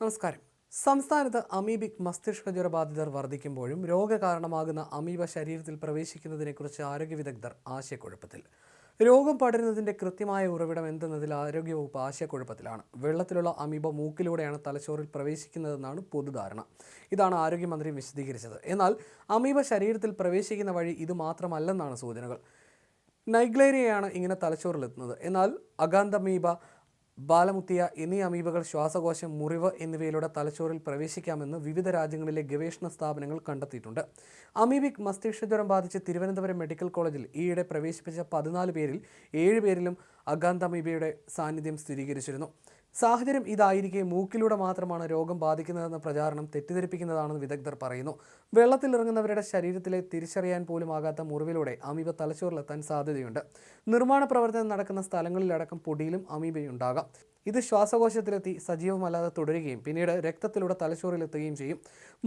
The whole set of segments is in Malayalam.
നമസ്കാരം. സംസ്ഥാനത്ത് അമീബിക് മസ്തിഷ്കജ്വര ബാധിതർ വർദ്ധിക്കുമ്പോഴും രോഗകാരണമാകുന്ന അമീബ ശരീരത്തിൽ പ്രവേശിക്കുന്നതിനെക്കുറിച്ച് ആരോഗ്യ വിദഗ്ധർ ആശയക്കുഴപ്പത്തിൽ. രോഗം പടരുന്നതിന്റെ കൃത്യമായ ഉറവിടം എന്തെന്നതിൽ ആരോഗ്യവകുപ്പ് ആശയക്കുഴപ്പത്തിലാണ്. വെള്ളത്തിലുള്ള അമീബ മൂക്കിലൂടെയാണ് തലച്ചോറിൽ പ്രവേശിക്കുന്നതെന്നാണ് പൊതുധാരണ. ഇതാണ് ആരോഗ്യമന്ത്രി വിശദീകരിച്ചത്. എന്നാൽ അമീബ ശരീരത്തിൽ പ്രവേശിക്കുന്ന വഴി ഇത് മാത്രമല്ലെന്നാണ് സൂചനകൾ. നൈഗ്ലേരിയയാണ് ഇങ്ങനെ തലച്ചോറിലെത്തുന്നത്. എന്നാൽ അഗാന്തമീബ, ബാലമുത്തിയ എന്നീ അമീബകൾ ശ്വാസകോശം, മുറിവ് എന്നിവയിലൂടെ തലച്ചോറിൽ പ്രവേശിക്കാമെന്ന് വിവിധ രാജ്യങ്ങളിലെ ഗവേഷണ സ്ഥാപനങ്ങൾ കണ്ടെത്തിയിട്ടുണ്ട്. അമീബിക് മസ്തിഷ്കജ്വരം ബാധിച്ച് തിരുവനന്തപുരം മെഡിക്കൽ കോളേജിൽ ഈയിടെ പ്രവേശിപ്പിച്ച 14 പേരിൽ 7 പേരിലും അഗാന്തമീബയുടെ സാന്നിധ്യം സ്ഥിരീകരിച്ചിരുന്നു. സാഹചര്യം ഇതായിരിക്കെ മൂക്കിലൂടെ മാത്രമാണ് രോഗം ബാധിക്കുന്നതെന്ന പ്രചാരണം തെറ്റിദ്ധരിപ്പിക്കുന്നതാണെന്ന് വിദഗ്ധർ പറയുന്നു. വെള്ളത്തിലിറങ്ങുന്നവരുടെ ശരീരത്തിലെ തിരിച്ചറിയാൻ പോലും ആകാത്ത മുറിവിലൂടെ അമീബ തലച്ചോറിലെത്താൻ സാധ്യതയുണ്ട്. നിർമ്മാണ പ്രവർത്തനം നടക്കുന്ന സ്ഥലങ്ങളിലടക്കം പൊടിയിലും അമീബയുണ്ടാകാം. ഇത് ശ്വാസകോശത്തിലെത്തി സജീവമല്ലാതെ തുടരുകയും പിന്നീട് രക്തത്തിലൂടെ തലച്ചോറിലെത്തുകയും ചെയ്യും.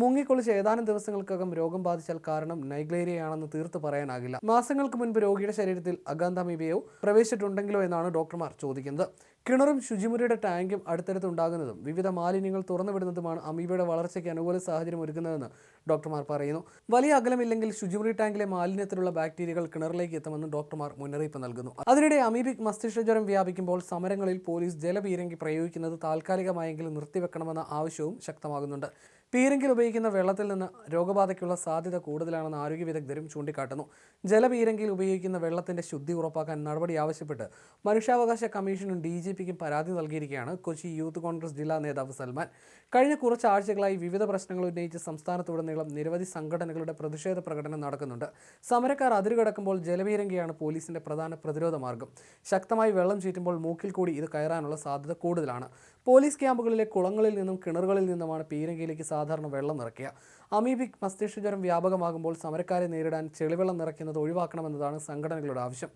മുങ്ങിക്കൊള്ളിച്ച് ഏതാനും ദിവസങ്ങൾക്കകം രോഗം ബാധിച്ചാൽ കാരണം നൈഗ്ലേരിയയാണെന്ന് തീർത്ത് പറയാനാകില്ല. മാസങ്ങൾക്ക് മുൻപ് രോഗിയുടെ ശരീരത്തിൽ അഗാന്തമീബയോ പ്രവേശിച്ചിട്ടുണ്ടെങ്കിലോ എന്നാണ് ഡോക്ടർമാർ ചോദിക്കുന്നത്. കിണറും ശുചിമുറിയുടെ ടാങ്കും അടുത്തടുത്തുണ്ടാകുന്നതും വിവിധ മാലിന്യങ്ങൾ തുറന്നുവിടുന്നതുമാണ് അമീബയുടെ വളർച്ചയ്ക്ക് അനുകൂല സാഹചര്യം ഒരുക്കുന്നതെന്ന് ഡോക്ടർമാർ പറയുന്നു. വലിയ അകലമില്ലെങ്കിൽ ശുചിമുറി ടാങ്കിലെ മാലിന്യത്തിലുള്ള ബാക്ടീരിയകൾ കിണറിലേക്ക് എത്തുമെന്ന് ഡോക്ടർമാർ മുന്നറിയിപ്പ് നൽകുന്നു. അതിനിടെ അമീബിക് മസ്തിഷ്കജ്വരം വ്യാപിക്കുമ്പോൾ സമരങ്ങളിൽ പോലീസ് ജലപീരങ്കി പ്രയോഗിക്കുന്നത് താൽക്കാലികമായെങ്കിലും നിർത്തിവെക്കണമെന്ന ആവശ്യവും ശക്തമാകുന്നുണ്ട്. പീരങ്കിൽ ഉപയോഗിക്കുന്ന വെള്ളത്തിൽ നിന്ന് രോഗബാധയ്ക്കുള്ള സാധ്യത കൂടുതലാണെന്ന് ആരോഗ്യ വിദഗ്ധരും ചൂണ്ടിക്കാട്ടുന്നു. ജലപീരങ്കിയിൽ ഉപയോഗിക്കുന്ന വെള്ളത്തിന്റെ ശുദ്ധി ഉറപ്പാക്കാൻ നടപടി ആവശ്യപ്പെട്ട് മനുഷ്യാവകാശ കമ്മീഷനും DGPക്കും പരാതി നൽകിയിരിക്കുകയാണ് കൊച്ചി യൂത്ത് കോൺഗ്രസ് ജില്ലാ നേതാവ് സൽമാൻ. കഴിഞ്ഞ കുറച്ച് ആഴ്ചകളായി വിവിധ പ്രശ്നങ്ങൾ ഉന്നയിച്ച് സംസ്ഥാനത്തുടനീളം നിരവധി സംഘടനകളുടെ പ്രതിഷേധ പ്രകടനം നടക്കുന്നുണ്ട്. സമരക്കാർ അതിരുകടക്കുമ്പോൾ ജലപീരങ്കിയാണ് പോലീസിന്റെ പ്രധാന പ്രതിരോധ മാർഗം. ശക്തമായി വെള്ളം ചീറ്റുമ്പോൾ മൂക്കിൽ കൂടി ഇത് കയറാനുള്ള സാധ്യത കൂടുതലാണ്. പോലീസ് ക്യാമ്പുകളിലെ കുളങ്ങളിൽ നിന്നും കിണറുകളിൽ നിന്നുമാണ് പീരങ്കിയിലേക്ക് സാധാരണ വെള്ളം നിറയ്ക്കുക. അമീബിക് മസ്തിഷ്കജ്വരം വ്യാപകമാകുമ്പോൾ സമരക്കാരെ നേരിടാൻ ചെളിവെള്ളം നിറയ്ക്കുന്നത് ഒഴിവാക്കണമെന്നതാണ് സംഘടനകളുടെ ആവശ്യം.